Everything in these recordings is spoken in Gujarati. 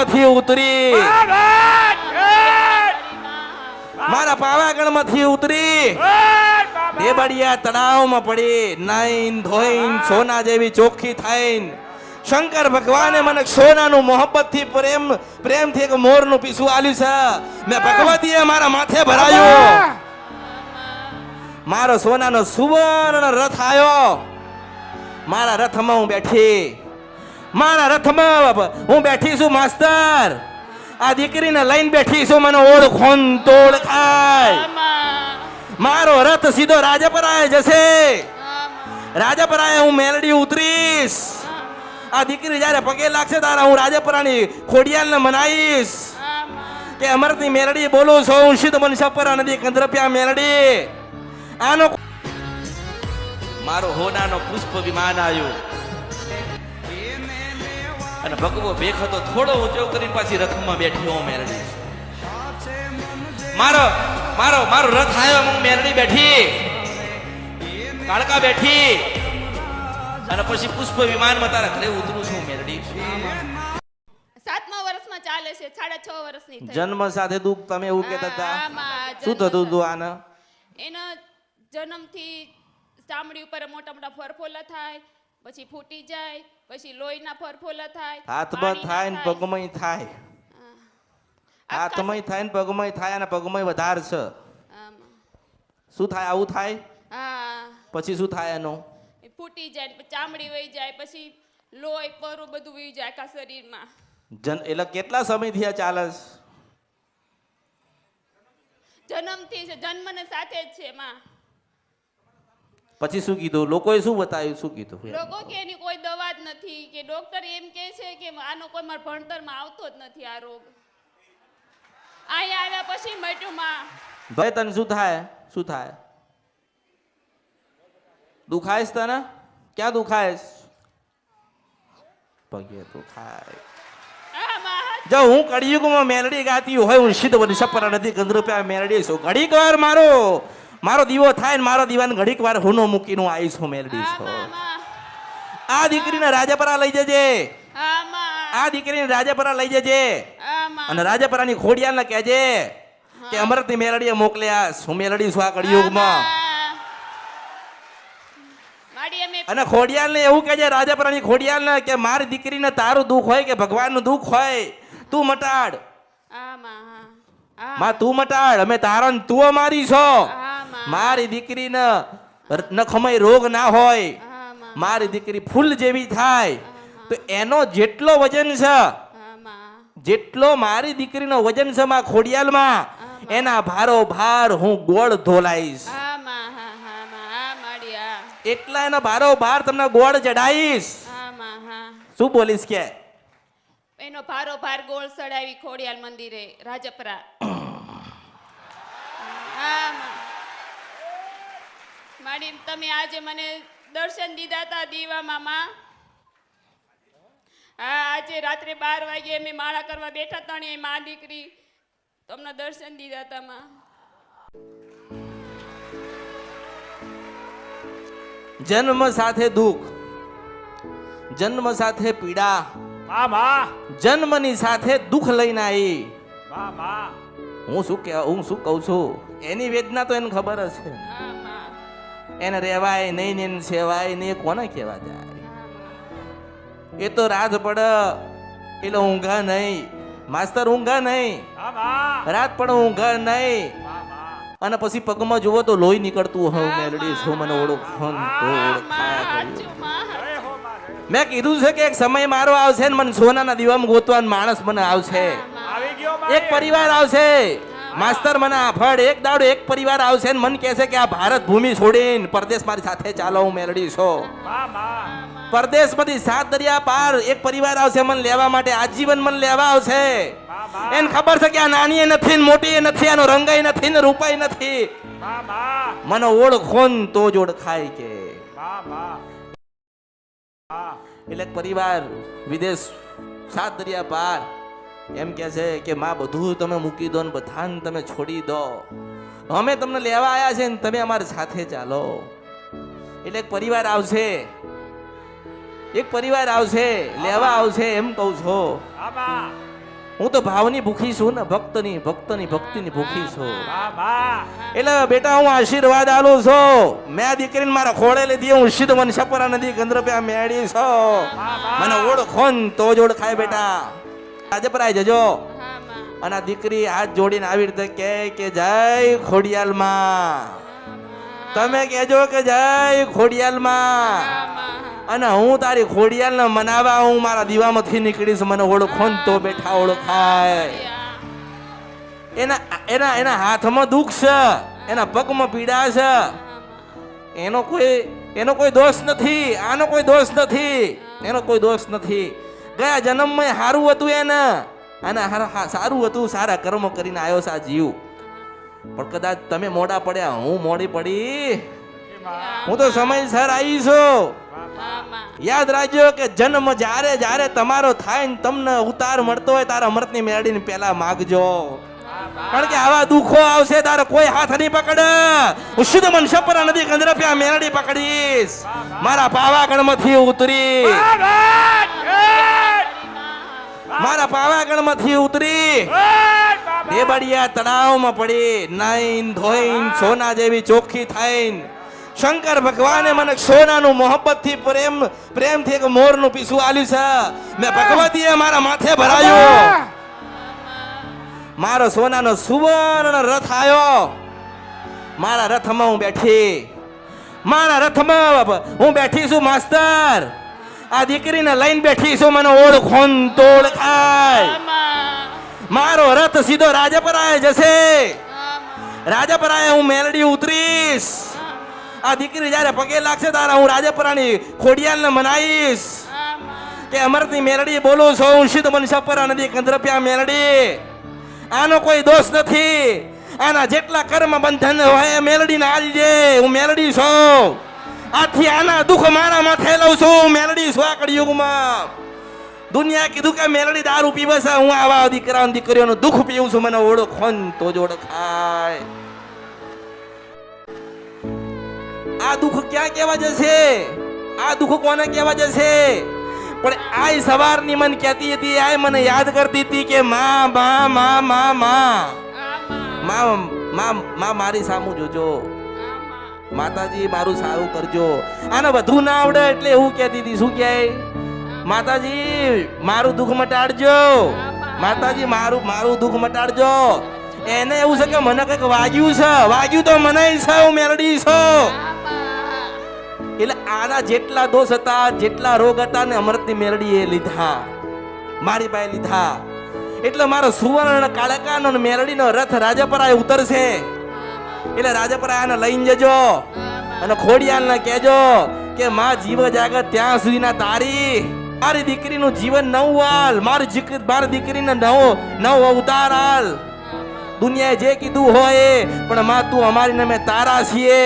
પાવાગઢમાંથી ઉતરી, મારા પાવાગઢમાંથી ઉતરી દેબડિયા તળાવમાં પડી, નાઈન ધોઈન સોના જેવી ચોખ્ખી થઈને શંકર ભગવાને મને સોનાનું મોહબ્બતથી પ્રેમથી એક મોરનું પીસું આલ્યું છે. મેં ભગવતીએ મારા માથે ભરાયું, મારો સોનાનો સુવર્ણ રથ આવ્યો. મારા રથમાં હું બેઠી, મારા રથમાં હું બેઠી છું માસ્તર. આ દીકરીને લઈને બેઠી છું, મને ઓળખોન તોડ ખાય. મારો રથ સીધો રાજપરાએ જશે, રાજપરાએ હું મેલડી ઉતરીશ. આ દીકરી જ્યારે પગે લાગશે તારા હું રાજપરાની ખોડિયાલને મનાઈશ કે અમરની મેલડી બોલું છું હું, સિદ્ધ મનસપરા નદી કંદરપ્યા મેલડી. આનો મારો હોનાનો પુષ્પ વિમાન આવ્યું અને ભગવો ભેખ હતો થોડો ઊંચો કરીને પાછી રથમાં બેઠી હું મેલડી. મારો મારો મારો રથ આવ્યો, હું મેલડી બેઠી, કાળકા બેઠી અને પછી પુષ્પ વિમાનમાં તારા ઘરે ઉતરું છું મેલડી. 7મા વર્ષમાં ચાલે છે, 6.5 વર્ષની થઈ. જન્મ સાથે દુઃખ તમે એવું કહેતા હતા, શું થતું હતું આને? એનો જન્મથી ચામડી ઉપર મોટા મોટા ફરફોલા થાય, પછી ફૂટી જાય, પછી લોહીના ફરફોલા થાય, હાથમાં થાય ને પગમાં થાય, હાથમાં થાય ને પગમાં થાય અને પગમાં વધારે છે. શું થાય? આવું થાય. હા, પછી શું થાય એનું? ફૂટી જાય, ચામડી વહી જાય, પછી લોહી પરું બધું વહી જાય આખા શરીરમાં. એટલે કેટલા સમયથી આ ચાલે છે? જન્મથી છે, જન્મને સાથે જ છે માં. પછી શું કીધું? લોકોએ શું બતાવ્યું? શું કીધું? લોકો કે એની કોઈ દવા જ નથી, કે ડોક્ટર એમ કહે છે કે આનો કોઈ મારા ભણતરમાં આવતો જ નથી આ રોગ. અહીંયા આવ્યા પછી મટ્યું માં. ભાઈ તને શું થાય? શું થાય? દુખાય છે તને? ક્યાં દુખાય છે? પગે દુખાય. જો હું કળિયુગમાં મેલડી ગાતી હોય, હું સિદ્ધ વનસપરા નદી કંદરપ્યા મેલડી છું. ઘડીક વાર મારો દીવો થાય ને મારો દીવાને ઘડીક વાર હુનો મૂકીને હું આવીશ હું મેલડી છું. આ દીકરીને રાજપરા લઈ જજે, આ દીકરીને રાજપરા લઈ જજે અને રાજપરાની ખોડિયાલને કહેજે કે અમરતની મેલડીએ મોકલ્યા, હું મેલડી છું આ કળિયુગમાં. અને ખોડિયાલને એવું કહેજે, રાજપરાની ખોડિયાલને, કે મારી દીકરીને તારું દુઃખ હોય કે ભગવાનનું દુઃખ હોય, તું મટાડ માં, તું મટાડ. અમે તારા ને તું અમારી છો. મારી દીકરીને નખમય રોગ ના હોય, મારી દીકરી ફૂલ જેવી થાય, તો એનો જેટલો વજન છે, જેટલો મારી દીકરીનો વજન છે માં ખોડિયાલમાં, એના ભારો ભાર હું ગોળ ધોલાઈશ. એટલા એનો ભારો ભાર તમને ગોળ ચડાઈશ. શું બોલીશ? કે એનો ભારો ભાર ગોળ ચડાવી ખોડિયાલ મંદિરે રાજપરા. માડી તમે આજે મને દર્શન દીધા હતા દીવામાં માં. હા, આજે રાત્રે 12 વાગે અમે માળા કરવા બેઠા હતા ને માં દીકરી તમને દર્શન દીધા હતા માં. જન્મ સાથે દુઃખ, જન્મ સાથે પીડા, જન્મની સાથે દુઃખ લઈને આવી. હું શું કહું છું, એની વેદના તો એને ખબર જ છે. એને રહેવાય નહીં ને એને સેવાય નહીં, કોને કહેવા જાય? એ તો રાત પડે એટલે ઊંઘા નહીં માસ્તર, ઊંઘા નહીં, રાત પડે ઊંઘા નહીં. અને પછી પગમાં જુઓ તો લોહી નીકળતું હોય મેલડી છું, મને ઓળખો. મેં કીધું છે કે એક સમય મારો આવશે ને મને સોનાના દીવામાં ગોતવાનો માણસ મને આવશે, એક પરિવાર આવશે માસ્તર. મને આફડ એક દાડો એક પરિવાર આવશે ને મને કહેશે કે આ ભારત ભૂમિ છોડીને પરદેશ મારી સાથે ચાલો, હું મેલડી છું. પરદેશમાંથી 7 દરિયા પાર એક પરિવાર આવશે મને લેવા માટે, આજીવન મને લેવા આવશે. એને ખબર છે કે આ નાની નથી ને મોટી નથી, આનો રંગાઈ નથી ને રૂપાઈ નથી. મને ઓળખો ને તો જ ઓળખાય. કે એટલે પરિવાર વિદેશ 7 દરિયા પાર એમ કે છે કે માં બધું તમે મૂકી દો ને બધાને તમે છોડી દો, અમે તમને લેવા આવ્યા છે ને તમે અમારી સાથે ચાલો. એટલે એક પરિવાર આવશે, એક પરિવાર આવશે લેવા આવશે, એમ કહું છો. હું તો ભાવની ભૂખી છું ને, ભક્તની ભક્તિની ભૂખી છું. વાહ વાહ એટલે બેટા હું આશીર્વાદ આલું છું. મેં દીકરીને મારા ખોળે લીધી, હું સિદ્ધ મન સપરા નદી ગંદ્રપ્યા મેળી છું. મને ઓળખો ને તો જ ઓળખાય બેટા. આજે પરાય જજો. હા માં. અને આ દીકરી હાથ જોડીને આવી રીતે કહે કે જય ખોડિયાલમાં. તમે કહેજો કે જય ખોડિયાલમાં. હા માં. અને હું તારી ખોડિયાલને મનાવા હું મારા દીવામાંથી નીકળીશ. મને ઓળખો ને તો બેઠા ઓળખાય. એના એના એના હાથમાં દુઃખ છે, એના પગમાં પીડા છે. એનો કોઈ દોષ નથી, આનો કોઈ દોષ નથી, એનો કોઈ દોષ નથી. ગયા જન્મમાં સારું હતું એને, અને સારું હતું, સારા કર્મો કરીને આવ્યો છે આ જીવ. પણ કદાચ તમે મોડા પડ્યા, હું મોડી પડી, હું તો સમયસર આવી છું. હા માં. યાદ રાખજો કે જન્મ જ્યારે જ્યારે તમારો થાય ને તમને ઉતાર મળતો હોય, તારા અમૃતની મેળડીને પહેલા માગજો. કારણ કે આવા દુઃખો આવશે તારે કોઈ હાથ નહીં પકડે. હું શુદ્ધ મન સપરા નદી ગંદ્રપ્યા મેળડી પકડીશ. મારા પાવાગઢમાંથી ઉતરી, મારા પાવાગઢમાંથી ઉતરી દેબડિયા તળાવમાં પડી, નાઈન ધોઈન સોના જેવી ચોખ્ખી થઈને શંકર ભગવાને મને સોનાનું મોહબ્બતથી પ્રેમથી એક મોરનું પીસું આલ્યું છે. મેં ભગવતીએ મારા માથે ભરાયું. મારો સોનાનો સુવર્ણ રથ આવ્યો. મારા રથમાં હું બેઠી, મારા રથમાં હું બેઠી છું માસ્તર. આ દીકરીને લઈને બેઠી છું. મને ઓળખો ને તો ઓળખાય. હા માં. મારો રથ સીધો રાજપરાએ જશે. હા માં. રાજપરાએ હું મેલડી ઉતરીશ. આ દીકરી જ્યારે પગે લાગશે તારા હું રાજપરાની ખોડિયાલને મનાઈશ હા માં. કે અમરની મેલડી બોલું છું. હું સિદ્ધ મન સપરા નદી ગંદ્રપ્યા મેલડી. આનો કોઈ દોષ નથી. આના જેટલા કર્મ બંધન હોય મેલડીને આલજે. હું મેલડી છું. આથી આના દુઃખ મારા માથે લઉં છું. હું મેલડી છું. આ કળિયુગમાં દુનિયા કીધું કે મેલડી દારૂ પીવે છે, હું આવા દીકરા દીકરીઓનું દુઃખ પીવું છું. મને ઓળખો ને તો જ ઓળખાય. આ દુઃખ ક્યાં કહેવા જશે? આ દુઃખ કોને કહેવા જશે? પણ આય સવારની મન કહેતી હતી, આય મને યાદ કરતી હતી કે માં માં માં માં માં માં માં માં મારી સામું જોજો. માતાજી મારું સારું કરજો. આને વધુ ના આવડે એટલે એવું કહેતી હતી. શું કહે? માતાજી મારું દુઃખ મટાડજો. માતાજી મારું દુઃખ મટાડજો. એને એવું છે કે મને કંઈક વાગ્યું છે. વાગ્યું તો મને છે. હું મેલડી છું. એટલે આના જેટલા દોષ હતા, જેટલા રોગ હતા ને અમૃતની મેલડીએ લીધા, મારી પાસે લીધા. એટલે મારો સુવર્ણ કાળકાનો મેલડીનો રથ રાજપરાએ ઉતરશે. એટલે રાજપરા આને લઈને જજો અને ખોડિયાલને કહેજો કે માં જીવ જાગત ત્યાં સુધીના તારી મારી દીકરીનું જીવન નવું હાલ. મારી દીકરીને નવો અવતાર હાલ. દુનિયાએ જે કીધું હોય પણ માં તું અમારી નામે તારા છીએ.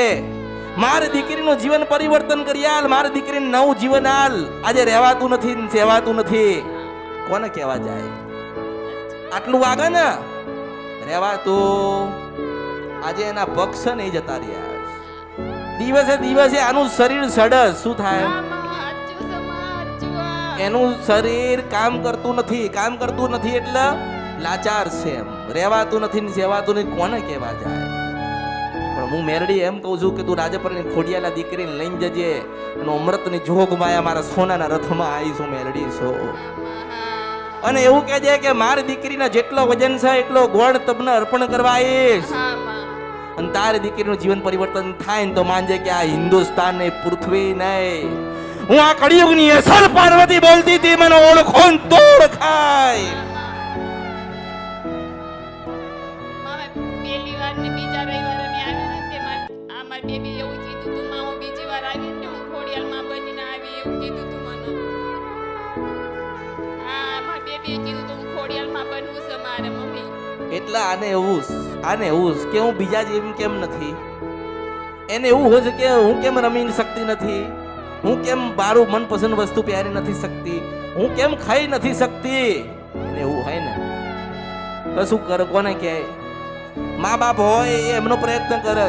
મારી દીકરીનું જીવન પરિવર્તન કરી હાલ. મારી દીકરીને નવું જીવન હાલ. આજે રહેવાતું નથી ને સેવાતું નથી. કોને કહેવા જાય? આટલું વાગે ને રહેવાતું. આજે એના પગ છે ને એ જતા રહ્યા. દિવસે દિવસે આનું શરીર સડસ. શું થાય? એનું શરીર કામ કરતું નથી. કામ કરતું નથી એટલે લાચાર છે. એમ રહેવાતું નથી ને સેવાતું નહીં. કોને કહેવા જાય? પણ હું મેરડી એમ કહું છું કે તું રાજપરાની ખોડિયાલા દીકરીને લઈને જજે. અને અમૃતની જોગ માયા મારા સોનાના રથમાં આવીશું. મેરડી છું. અને એવું કહેજે કે મારી દીકરીના જેટલો વજન છે એટલો ગોળ તમને અર્પણ કરવા આવીશ. અને તારી દીકરીનું જીવન પરિવર્તન થાય ને તો માનજે કે આ હિન્દુસ્તાન ને પૃથ્વી નહીં. હું આ કળિયુગની અસલ પાર્વતી બોલતી હતી. મને ઓળખો ને તો ઓળખાય. પહેલી વાર ને બીજા રવિવારે મેં આવી ને તે મારી બેબી એવું કીધું તું માં હું બીજી વાર આવી ને હું ખોડિયાલમાં બનીને આવી એવું કીધું તું મને. હા મારી બેબીએ કીધું તું હું ખોડિયાલમાં બનવું છે મારે મમ્મી. એટલે આને એવું કે હું બીજા જેમ કેમ નથી. એને એવું હોય છે કે હું કેમ રમી શકતી નથી, હું કેમ મારું મનપસંદ વસ્તુ પહેરી નથી શકતી, હું કેમ ખાઈ નથી શકતી. એને એવું હોય ને તો શું કરે? કોને કહે? મા બાપ હોય એ એમનો પ્રયત્ન કરે.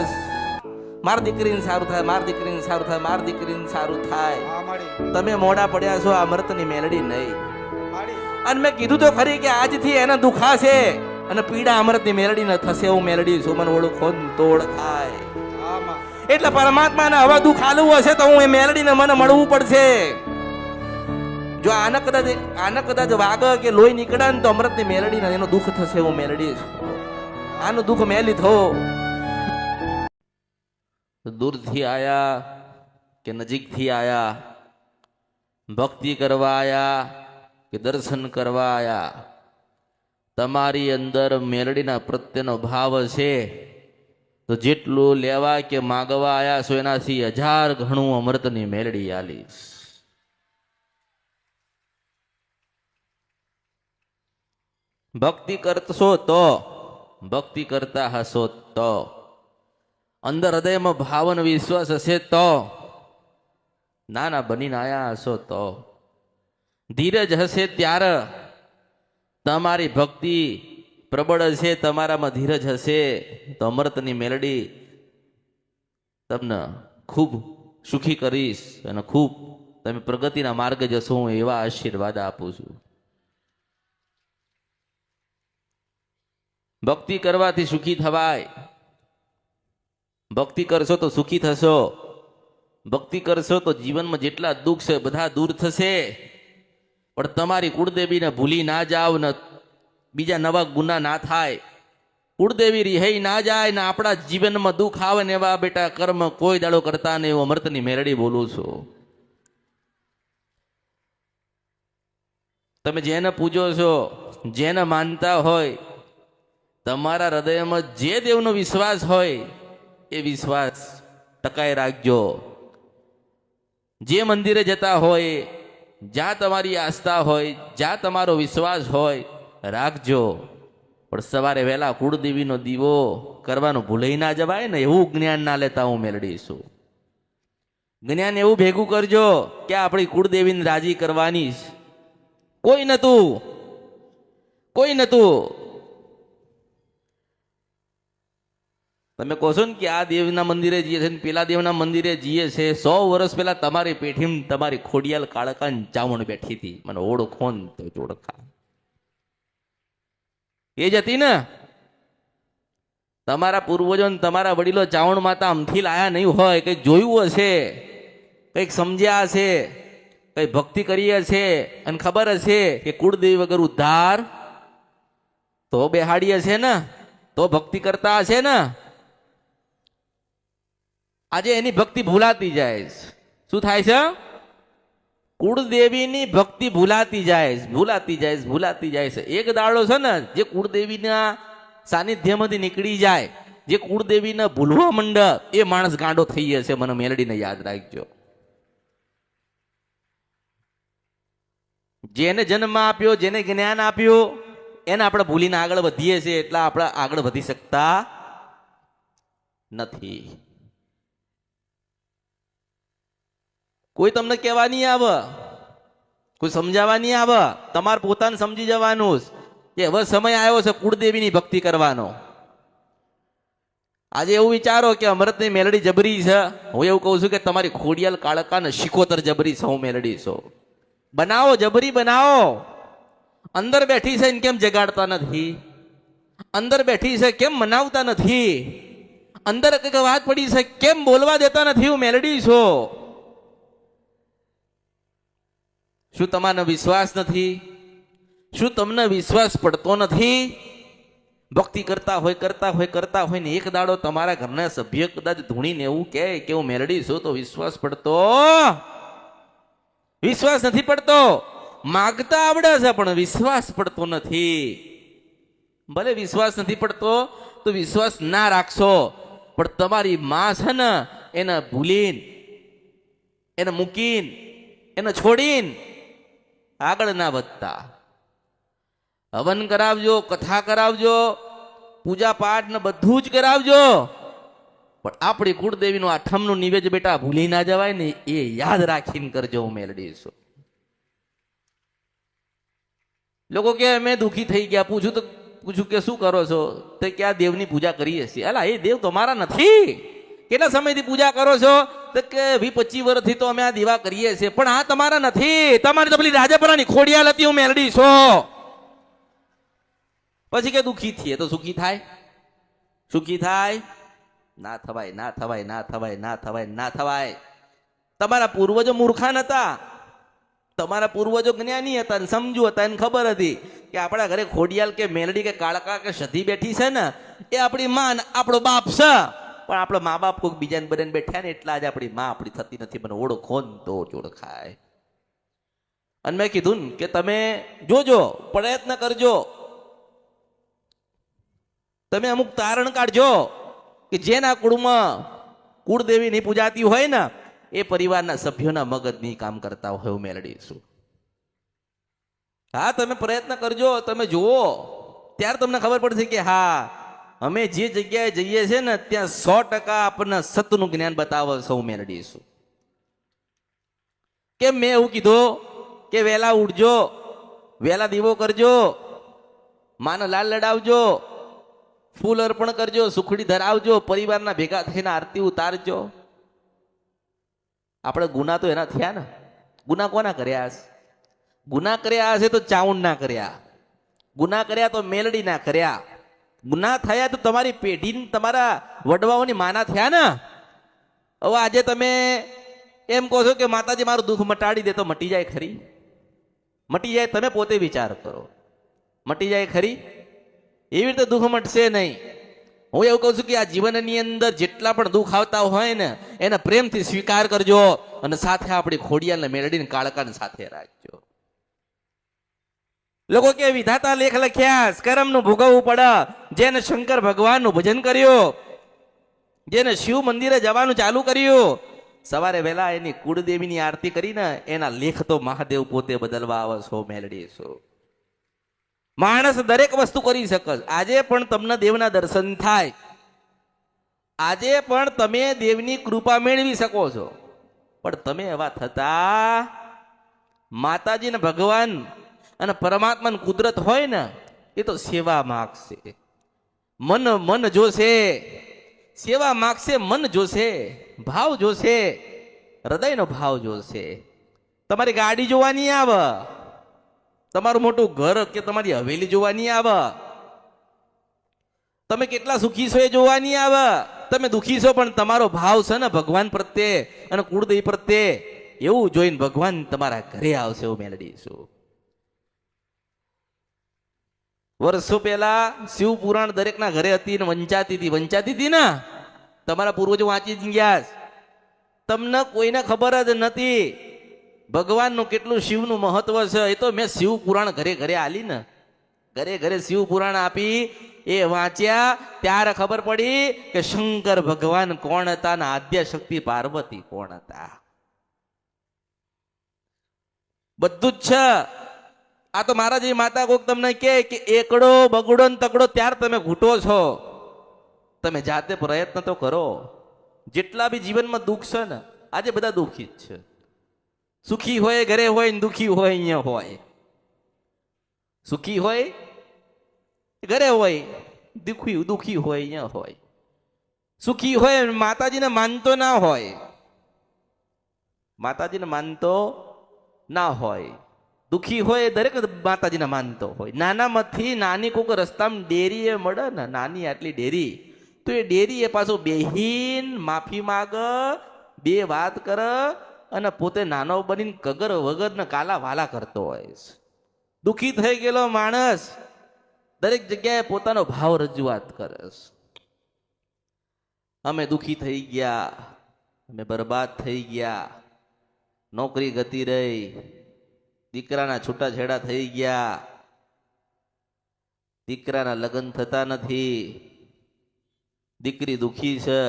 મારી દીકરીને સારું થાય, મારી દીકરીને સારું થાય, મારી દીકરીને સારું થાય. તમે મોડા પડ્યા છો. અમૃતની મેલડી નહીં. અને મેં કીધું તો ખરી કે આજથી એને દુખાશે અને પીડા અમૃતની મેલડી ન થશે. હું મેલડી છું, મને ઓળખો ને તો ઓળખાય. એટલે પરમાત્માને હવે દુઃખ આલવું હશે તો હું એ મેલડીને મને મળવું પડશે. જો આને કદાચ વાગ કે લોહી નીકળે ને તો અમૃતની મેલડીને એનું દુઃખ થશે. હું મેલડી છું, આનું દુઃખ મેલી થો. દૂરથી આયા કે નજીકથી આયા, ભક્તિ કરવા આયા કે દર્શન કરવા આયા, તમારી અંદર મેલડીના પ્રત્યેનો ભાવ છે તો જેટલું લેવા કે માગવા આયા છો એનાથી 1000 ગણું અમૃતની મેલડી આલીશ. ભક્તિ કરશો તો, ભક્તિ કરતા હશો તો, અંદર હૃદયમાં ભાવ અને વિશ્વાસ હશે તો, નાના બનીને આયા હશો તો, ધીરજ હશે ત્યારે તમારી ભક્તિ પ્રબળ હશે, તમારામાં ધીરજ હશે તો અમૃતની મેલડી તમને ખૂબ સુખી કરીશ અને ખૂબ તમે પ્રગતિના માર્ગે જશો. હું એવા આશીર્વાદ આપું છું. ભક્તિ કરવાથી સુખી થવાય. ભક્તિ કરશો તો સુખી થશો. ભક્તિ કરશો તો જીવનમાં જેટલા દુઃખ છે બધા દૂર થશે. પણ તમારી કુળદેવીને ભૂલી ના જાવ ને બીજા નવા ગુના ના થાય. કુળદેવી રિહાઈ ના જાય ને આપણા જીવનમાં દુઃખ આવે ને એવા બેટા કર્મ કોઈ દાડો કરતા ને એવું અમૃતની મેલડી બોલું છું. તમે જેને પૂજો છો, જેને માનતા હોય, તમારા હૃદયમાં જે દેવનો વિશ્વાસ હોય એ વિશ્વાસ ટકાઈ રાખજો. જે મંદિરે જતા હોય, જ્યાં તમારી આસ્થા હોય, જ્યાં તમારો વિશ્વાસ હોય રાખજો. પણ સવારે વહેલા કુળદેવીનો દીવો કરવાનું ભૂલાઈ ના જવાય ને એવું જ્ઞાન ના લેતા હું મેલડી છું. જ્ઞાન એવું ભેગું કરજો કે આપણી કુળદેવીને રાજી કરવાની. કોઈ નતું, કોઈ નતું. તમે કહો છો ને કે આ દેવના મંદિરે જઈએ છે ને પેલા દેવના મંદિરે જઈએ છે. 100 વર્ષ પહેલા તમારી પેઠીમાં તમારી ખોડિયાલ કાળકાન ચાવણ બેઠી હતી. મને ઓળખો ને તો ઓળખા. એ જ હતી ને. તમારા પૂર્વજો ને તમારા વડીલો ચાવણ માતા આમથી લાયા નહીં હોય. કંઈક જોયું હશે, કંઈક સમજ્યા હશે, કઈ ભક્તિ કરી હશે અને ખબર હશે કે કુળદેવી વગર ઉદ્ધાર તો બેહાડી હશે ને, તો ભક્તિ કરતા હશે ને. આજે એની ભક્તિ ભૂલાતી જાય. શું થાય છે? કુળદેવીની ભક્તિ ભૂલાતી જાય, ભૂલાતી જાય, ભૂલાતી જાય છે. એક દાડો છે ને જે કુળદેવીના સાનિધ્યમાંથી નીકળી જાય, જે કુળદેવીને ભૂલવા મંડ, એ માણસ ગાંડો થઈ જશે. મને મેલડીને યાદ રાખજો. જેને જન્મ આપ્યો, જેને જ્ઞાન આપ્યું, એને આપણે ભૂલીને આગળ વધીએ છીએ. એટલે આપણે આગળ વધી શકતા નથી. કોઈ તમને કહેવા નહીં આવે, કોઈ સમજાવવા નહીં આવે. તમારે પોતાને સમજી જવાનું કે હવે સમય આવ્યો છે કુળદેવીની ભક્તિ કરવાનો. આજે એવું વિચારો કે અમૃતની મેલડી જબરી છે. હું એવું કહું છું કે તમારી ખોડિયાલ કાળકાને શિકોતર જબરી છે. હું મેલડી છું. બનાવો, જબરી બનાવો. અંદર બેઠી છે એને કેમ જગાડતા નથી? અંદર બેઠી છે કેમ મનાવતા નથી? અંદર કઈક વાત પડી છે કેમ બોલવા દેતા નથી? હું મેલડી છું. શું તમારો વિશ્વાસ નથી? શું તમને વિશ્વાસ પડતો નથી? ભક્તિ કરતા હોય ને એક દાડો તમારા ઘરના સભ્ય કદાચ ધૂણીને એવું કહે કે હું મેલડી છું, તો વિશ્વાસ પડતો? વિશ્વાસ નથી પડતો. માગતા આવડે છે પણ વિશ્વાસ પડતો નથી. ભલે વિશ્વાસ નથી પડતો તો વિશ્વાસ ના રાખશો, પણ તમારી માં છે ને એને ભૂલીને, એને મૂકીને, એને છોડીને આગળ ના વધતા. હવન કરાવજો, કથા કરાવજો, પૂજા પાઠ ને બધું જ કરાવજો, પણ આપણી કુળદેવીનું આઠમનું નિવેદ બેટા ભૂલી ના જવાય ને, એ યાદ રાખીને કરજો. હું મેલડી છું. લોકો કે અમે દુઃખી થઈ ગયા. પૂછું કે શું કરો છો? તો કે આ દેવની પૂજા કરીએ છીએ. અલા, એ દેવ તમારા નથી, કેટલા સમયથી પૂજા કરો છો? તો કે 20-25 વર્ષથી તો અમે આ દીવા કરીએ છીએ. પણ આ તમારા નથી, તમારી તો પેલી રાજપરાની ખોડિયાલ હતી, હું મેલડી છો. પછી કે દુખી થઈએ તો સુખી થાય? સુખી થાય? ના થવાય, ના થવાય, ના થવાય, ના થવાય, ના થવાય. તમારા પૂર્વજો મૂર્ખા નતા, તમારા પૂર્વજો જ્ઞાની હતા ને સમજુ હતા, એને ખબર હતી કે આપણા ઘરે ખોડિયાલ કે મેલડી કે કાળકા કે સધી બેઠી છે ને, એ આપણી માં આપણો બાપ છે. પણ આપણો મા બાપ કોઈક બીજાને બધાને બેઠા ને એટલા જ આપણી માં આપણી થતી નથી. મને ઓળખો ને તો જ ઓળખાય. અને મેં કીધું ને કે તમે જોજો, પ્રયત્ન કરજો, તમે અમુક તારણ કાઢજો કે જેના કુળમાં કુળદેવીની પૂજાતી હોય ને એ પરિવારના સભ્યોના મગજ નહીં કામ કરતા હોય એવું મેળડી છું. હા, તમે પ્રયત્ન કરજો, તમે જુઓ, ત્યારે તમને ખબર પડશે કે હા, અમે જે જગ્યાએ જઈએ છીએ ને ત્યાં 100% આપણને સતનું જ્ઞાન બતાવે છે હું મેળડી છું. કે મેં એવું કીધું કે વહેલા ઉઠજો, વહેલા દીવો કરજો, માને લાલ લડાવજો, ફૂલ અર્પણ કરજો, સુખડી ધરાવજો, પરિવારના ભેગા થઈને આરતી ઉતારજો. આપણે ગુના તો એના થયા ને. ગુના કોના કર્યા હશે? ગુના કર્યા હશે તો ચાઉંડ ના કર્યા, ગુના કર્યા તો મેલડી ના કર્યા, ગુના થયા તો તમારી પેઢી તમારા વડવાઓની માના થયા ને. હવે આજે તમે એમ કહો છો કે માતાજી મારું દુઃખ મટાડી દે, તો મટી જાય ખરી? મટી જાય? તમે પોતે વિચાર કરો, મટી જાય ખરી? એવી રીતે દુઃખ મટશે નહીં. હું એવું કહું છું કે આ જીવનની અંદર જેટલા પણ દુઃખ આવતા હોય ને એને પ્રેમથી સ્વીકાર કરજો અને સાથે આપણી ખોડિયાલને મેળડીને કાળકાને સાથે રાખજો. લોકો કે વિધાતા લેખ લખ્યા, કર્મનું ભોગવવું પડે. જેને શંકર ભગવાનનું ભજન કર્યું, જેને શિવ મંદિરે જવાનું ચાલુ કર્યું, સવારે વહેલા એની કુળદેવીની આરતી કરીને એના લેખ તો મહાદેવ પોતે બદલવા આવે છો મેલડી છો. માણસ દરેક વસ્તુ કરી શકે. આજે પણ તમને દેવના દર્શન થાય, આજે પણ તમે દેવની કૃપા મેળવી શકો છો. પણ તમે એવા થતા માતાજી ને ભગવાન અને પરમાત્માની કુદરત હોય ને એ તો સેવા માગશે, મન જોશે. સેવા માગશે, મન જોશે, ભાવ જોશે, હૃદયનો ભાવ જોશે. તમારી ગાડી જોવા નહીં આવે, તમારું મોટું ઘર કે તમારી હવેલી જોવા નહીં આવે, તમે કેટલા સુખી છો એ જોવા નહીં આવે. તમે દુખી છો પણ તમારો ભાવ છે ને ભગવાન પ્રત્યે અને કુળદેવી પ્રત્યે, એવું જોઈને ભગવાન તમારા ઘરે આવશે એવું મેલડી છું. વર્ષો પહેલા શિવ પુરાણ દરેકના ઘરે હતી ને વંચાતી હતી ને. તમારા પૂર્વજો વાંચી ગયા, તમને કોઈને ખબર જ નથી ભગવાનનું કેટલું શિવનું મહત્વ છે. એ તો મેં શિવ પુરાણ ઘરે ઘરે આલી ને, ઘરે ઘરે શિવ પુરાણ આપી, એ વાંચ્યા ત્યારે ખબર પડી કે શંકર ભગવાન કોણ હતા ને આદ્ય શક્તિ પાર્વતી કોણ હતા. બધું જ છે. આ તો મારા જેવી માતા કોક તમને કે એકડો બગડો ને તકડો ત્યારે તમે ઘૂંટો છો. તમે જાતે પ્રયત્ન તો કરો. જેટલા બી જીવનમાં દુઃખ છે ને, આજે બધા દુઃખી જ છે. સુખી હોય ઘરે હોય ને દુઃખી હોય અહીંયા હોય. સુખી હોય ઘરે હોય, દુઃખી હોય અહીંયા હોય. સુખી હોય માતાજીને માનતો ના હોય, માતાજીને માનતો ના હોય. દુઃખી હોય દરેક માતાજીને માનતો હોય. નાનામાંથી નાની કોઈક રસ્તામાં ડેરી એ મળે ને, નાની આટલી ડેરી, તો એ ડેરી એ પાછું બેહીન માફી માગ, બે વાત કર અને પોતે નાનો બનીને કગર વગર ને કાલા વાલા કરતો હોય. દુઃખી થઈ ગયેલો માણસ દરેક જગ્યાએ પોતાનો ભાવ રજૂઆત કરે. અમે દુઃખી થઈ ગયા, અમે બરબાદ થઈ ગયા, નોકરી ગતી રહી, દીકરાના છૂટાછેડા થઈ ગયા, દીકરાના લગ્ન થતા નથી, દીકરી દુઃખી છે,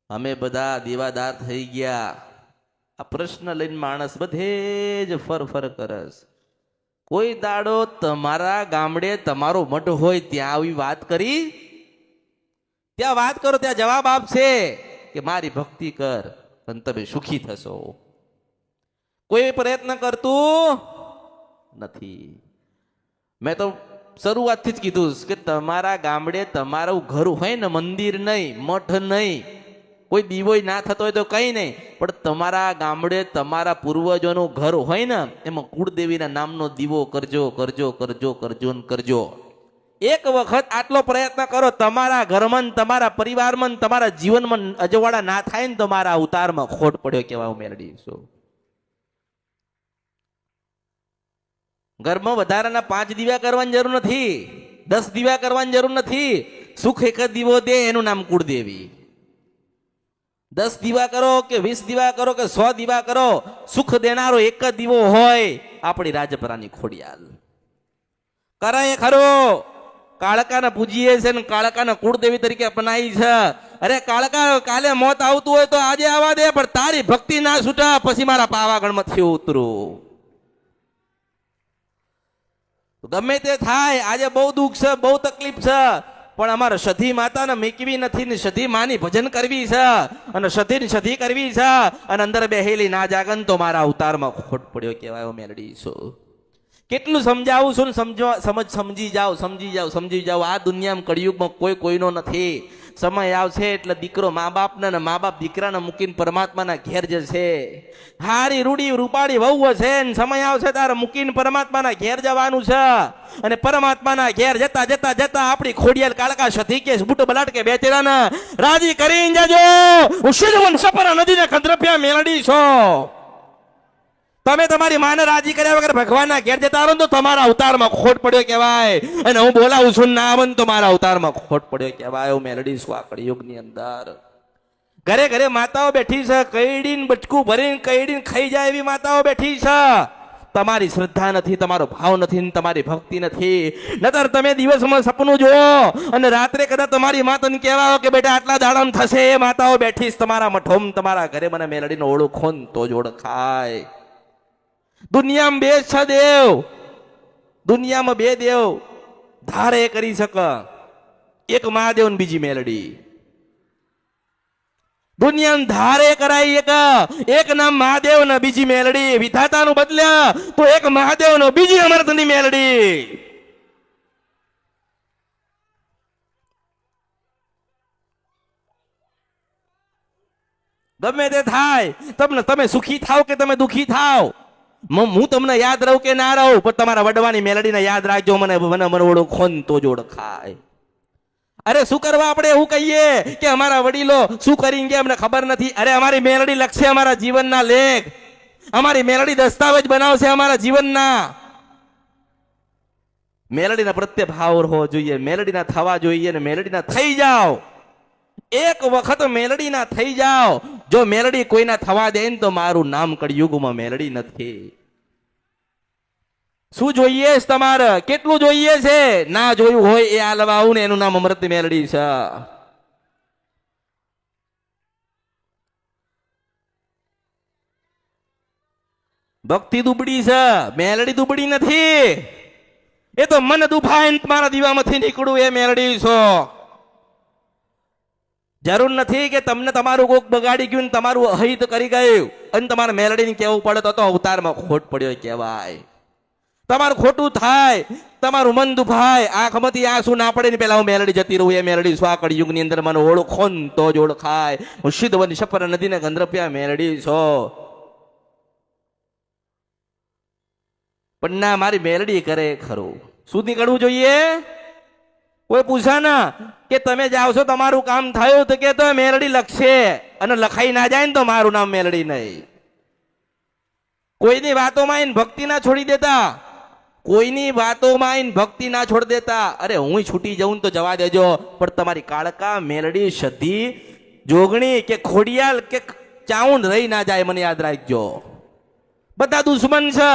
અમે બધા દેવાદાર થઈ ગયા. આ પ્રશ્ન લઈને માણસ બધે જ ફર કરે. કોઈ દાડો તમારા ગામડે તમારો મઠ હોય ત્યાં આવી વાત કરી? ત્યાં વાત કરો, ત્યાં જવાબ આપશે કે મારી ભક્તિ કર અને તમે સુખી થશો. કોઈ પ્રયત્ન કરતું નથી. મેં તો શરૂઆતથી જ કીધું કે તમારા ગામડે તમારું ઘર હોય ને, મંદિર નહીં, મઠ નહીં, કોઈ દીવોય ના થતો હોય તો કઈ નહીં, પણ તમારા ગામડે તમારા પૂર્વજોનું ઘર હોય ને, એમાં કુળદેવીના નામનો દીવો કરજો કરજો કરજો કરજો ને કરજો. એક વખત આટલો પ્રયત્ન કરો, તમારા ઘરમાં ને તમારા પરિવારમાં ને તમારા જીવનમાં અજવાળા ના થાય ને તો મારા અવતારમાં ખોટ પડ્યો કહેવા મેળવી છું. ઘરમાં વધારાના 5 દીવા કરવાની જરૂર નથી, 10 દીવા કરવાની જરૂર નથી. સુખ એક જ દીવો દે, એનું નામ કુળદેવી. 10 દીવા કરો કે 20 દીવા કરો કે 100 દીવા કરો, સુખ દેનારો એક જ દીવો હોય આપણી રાજપરાની ખોડિયાલ. કરાય ખરો, કાળકાને પૂજીએ છે ને કાળકાને કુળદેવી તરીકે અપનાવી છે. અરે કાળકા, કાલે મોત આવતું હોય તો આજે આવવા દે, પણ તારી ભક્તિ ના છૂટા પછી મારા પાવાગઢમાંથી ઉતરું. ગમે તે થાય, આજે બહુ દુઃખ છે, બહુ તકલીફ છે, પણ અમારે સધી માતાને મેકવી નથી ને સધી માની ભજન કરવી છે, અને સધી કરવી છે, અને અંદર બેહેલી ના જાગન તો મારા અવતારમાં ખોટ પડ્યો કહેવાય મેલડી છું. કેટલું સમજાવું છું ને સમજી જાઓ. આ દુનિયામાં કળિયુગમાં કોઈ કોઈનો નથી. સમય આવશે એટલે દીકરો મા બાપને ને મા બાપ દીકરાને મૂકીને પરમાત્માના ઘેર જશે. હારી રૂડી રૂપાળી વહુ છે ને સમય આવશે તારે મૂકીને પરમાત્માના ઘેર જવાનું છે. અને પરમાત્માના ઘેર જતા જતા જતા આપણી ખોડિયાલ કાળકા સધી કે બુટ બલાટ કે બેચેરાને રાજી કરીને જજો. હું શિરવન સપરા નદીને કંદરપિયા મેલડી છો. તમે તમારી માને રાજી કર્યા વગર ભગવાનના ઘેર જતા રહો તો તમારા અવતારમાં ખોટ પડ્યો કહેવાય. અને હું બોલાવું છું ના આવન તો મારા અવતારમાં ખોટ પડ્યો કહેવાય. હું મેલડી છું આ કળિયુગની અંદર. ઘરે ઘરે માતાઓ બેઠી છે, કઈડીને બચકું ભરીને કઈડીને ખાઈ જાય એવી માતાઓ બેઠી છે. તમારી શ્રદ્ધા નથી, તમારો ભાવ નથી, તમારી ભક્તિ નથી. નતર તમે દિવસમાં સપનું જુઓ અને રાત્રે કદાચ તમારી માતાને કહેવાઓ કે બેટા આટલા દાડામાં થશે, એ માતાઓ બેઠી છે તમારા મઠોમ, તમારા ઘરે મને મેલડીનો ઓળખો ને તો જ ઓળખાય. દુનિયામાં 2 છે દેવ, દુનિયામાં 2 દેવ ધારે કરી શકે, એક મહાદેવ ને બીજી મેલડી. દુનિયામાં ધારે કરાય એક નામ મહાદેવ ને બીજી મેલડી. વિધાતાનું બદલ્યા તો એક મહાદેવ નો બીજી અમરતની મેલડી. ગમે તે થાય, તમે સુખી થાવ કે તમે દુખી થાવ, હું તમને યાદ રહું કે ના રહું, પણ તમારા વડવાની મેલડીને યાદ રાખજો. મને ઓળખો ને તો જ ઓળખાય. અરે શું કરવા આપણે એવું કહીએ કે અમારા વડીલો શું કરીને ગયા અમને ખબર નથી. અરે અમારી મેલડી લખશે અમારા જીવનના લેખ, અમારી મેલડી દસ્તાવેજ બનાવશે અમારા જીવનના. મેલડીના પ્રત્યે ભાવ હોવો જોઈએ, મેલડીના થવા જોઈએ, ને મેલડીના થઈ જાઓ. એક વખત મેલડીના થઈ જાઓ. જો મેલડી કોઈના થવા દે ને તો મારું નામ કળિયુગમાં મેલડી નથી. શું જોઈએ છે તમારે, કેટલું જોઈએ છે? ના જોયું હોય એ આલવા આવું ને એનું નામ અમૃત મેલડી છે. ભક્તિ દુબળી છે, મેલડી દુબળી નથી. એ તો મન દુભાઈ મારા દીવામાંથી નીકળું એ મેલડી છો. જરૂર નથી કે તમને તમારું કોક બગાડી ગયું, તમારું અહિત કરી ગયું અને તમારે મેલડીને કહેવું પડે તો અવતારમાં ખોટ પડ્યો કહેવાય. તમારું ખોટું થાય, તમારું મન દુભાય, આંખમાંથી આંસુ ના પડે ને પેલા હું મેલડી જતી રહું એ મેલડી છું. આ કળિયુગની અંદર મને ઓળખો ને તો જ ઓળખાય. હું સિદ્ધવન સપર નદીને ગંધર્પ્યા મેલડી છો. પણ ના, મારી મેલડી કરે ખરું. શું નીકળવું જોઈએ? કોઈ પૂછા ના કે તમે જાઓ છો તમારું કામ થયું તો કે તો મેલડી લખશે, અને લખાઈ ના જાય ને તો મારું નામ મેલડી નહીં. કોઈની વાતોમાં આઈને ભક્તિ ના છોડી દેતા, કોઈની વાતોમાં આઈને ભક્તિ ના છોડી દેતા. અરે હું છૂટી જાઉં તો જવા દેજો, પણ તમારી કાળકા મેલડી સધી જોગણી કે ખોડિયાલ કે ચાઉંડ રહી ના જાય, મને યાદ રાખજો. બધા દુશ્મન છે,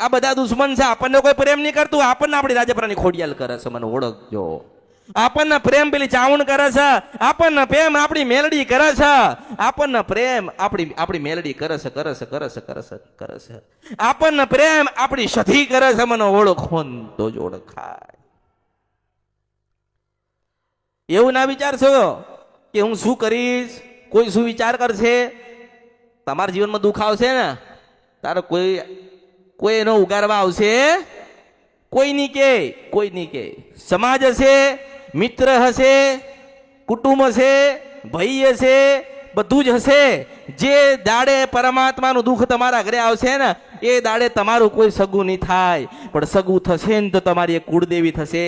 આ બધા દુશ્મન છે. આપણને કોઈ પ્રેમ નહીં કરતું, આપણને આપણી રાજપરાની ખોડિયાલ કરે છે, મને ઓળખજો. આપણને પ્રેમ પેલી ચાવણ કરે છે, આપણને પ્રેમ આપણી મેલડી કરે છે, આપણને પ્રેમ આપણી મેલડી કરે છે, કરે છે, કરે છે, કરે છે, કરે છે. આપણને પ્રેમ આપણી સધી કરે છે, મને ઓળખો તો જ ઓળખાય. એવું ના વિચારશો કે હું શું કરીશ, કોઈ શું વિચાર કરશે. તમારા જીવનમાં દુઃખ આવશે ને તારે કોઈ એનો ઉગારવા આવશે કોઈ નહીં કે સમાજ હશે, મિત્ર હશે, કુટુંબ હશે, ભાઈ હશે, બધું જ હશે. જે દાડે પરમાત્માનું દુઃખ તમારા ઘરે આવશે ને એ દાડે તમારું કોઈ સગું નહીં થાય, પણ સગું થશે ને તો તમારી એક કુળદેવી થશે.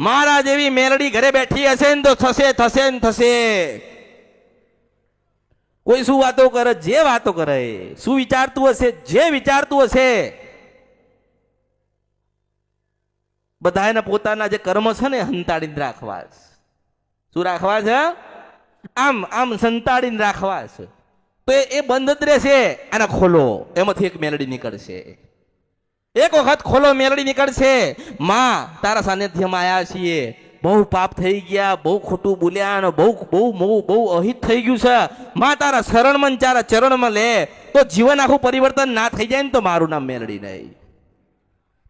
મારા જેવી મેલડી ઘરે બેઠી હશે ને તો થશે ને થશે. કોઈ શું વાતો કરે, જે વાતો કરે, શું વિચારતું હશે, જે વિચારતું હશે, બધાને પોતાના જે કર્મ છે ને સંતાડીને રાખવા છે. શું રાખવા છે? આમ સંતાડીને રાખવા છે. તો એ બંધ જ રહેશે. આને ખોલો, એમાંથી એક મેલડી નીકળશે. એક વખત ખોલો, મેલડી નીકળશે. માં તારા સાનિધ્યમાં આવ્યા છીએ, બહુ પાપ થઈ ગયા, બહુ ખોટું બોલ્યા અને બહુ અહિત થઈ ગયું છે. માં તારા શરણમાં તારા ચરણમાં લે તો જીવન આખું પરિવર્તન ના થઈ જાય ને તો મારું નામ મેલડી નહીં.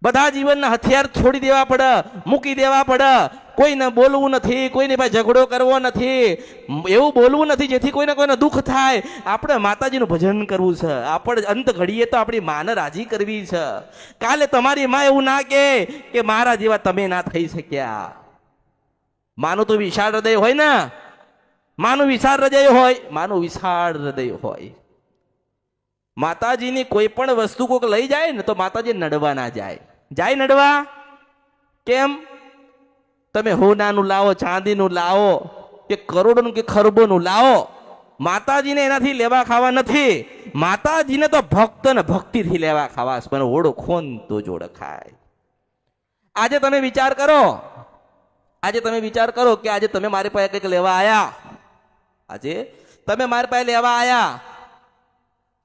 બધા જીવનના હથિયાર છોડી દેવા પડે, મૂકી દેવા પડે. કોઈને બોલવું નથી, કોઈની પાસે ઝઘડો કરવો નથી, એવું બોલવું નથી જેથી કોઈને દુઃખ થાય. આપણે માતાજીનું ભજન કરવું છે. આપણે અંત ઘડીએ તો આપણી માને રાજી કરવી છે. કાલે તમારી માં એવું ના કે મારા જેવા તમે ના થઈ શક્યા. માનું તો વિશાળ હૃદય હોય ને, માનું વિશાળ હૃદય હોય. માતાજીની કોઈ પણ વસ્તુ કોઈક લઈ જાય ને તો માતાજી નડવા ના જાય નડવા. કેમ? તમે હોનાનું લાવો, ચાંદીનું લાવો, કે કરોડોનું કે ખરબોનું લાવો, માતાજીને એનાથી લેવા ખાવા નથી. માતાજીને તો ભક્ત ને ભક્તિથી લેવા ખાવા. મને ઓળખો ને તો જોડ ખાય. આજે તમે વિચાર કરો કે આજે તમે મારી પાસે કંઈક લેવા આયા,